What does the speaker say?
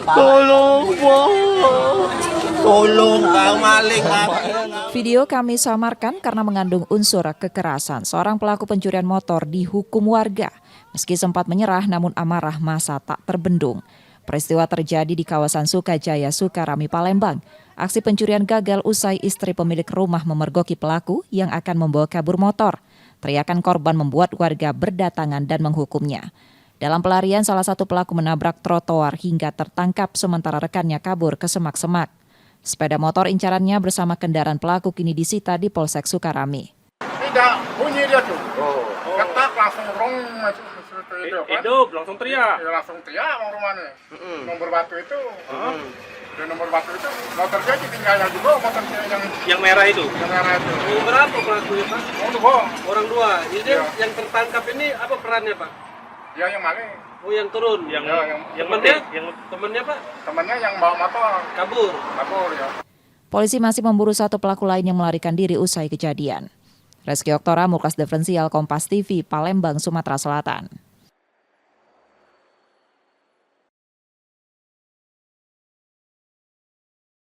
Tolong, Pak. Tolong, Kang maling. Video kami samarkan karena mengandung unsur kekerasan. Seorang pelaku pencurian motor dihukum warga. Meski sempat menyerah, namun amarah massa tak terbendung. Peristiwa terjadi di kawasan Sukajaya, Sukarami, Palembang. Aksi pencurian gagal usai istri pemilik rumah memergoki pelaku yang akan membawa kabur motor. Teriakan korban membuat warga berdatangan dan menghukumnya. Dalam pelarian, salah satu pelaku menabrak trotoar hingga tertangkap sementara rekannya kabur ke semak-semak. Sepeda motor incarannya bersama kendaraan pelaku kini disita di Polsek Sukarami. Tidak, bunyi dia tuh. Ketak langsung rong Hidup, langsung teriak. Ya, langsung teriak orang rumahnya. Nomor batu itu. Dan nomor batu itu motornya ditinggalnya juga motornya Yang merah itu. yang merah itu. Oh, berapa pelakunya, Pak? Oh, tuh, bohong. Orang dua. Jadi Iya. yang tertangkap ini apa perannya, Pak? Dia yang maling. Oh, yang turun. Ya, yang temennya? Yang temennya, Pak? Temennya yang bawa motor. Kabur. Kabur ya. Polisi masih memburu satu pelaku lain yang melarikan diri usai kejadian. Reski Oktora, Mukas Diferensial, Kompas TV, Palembang, Sumatera Selatan.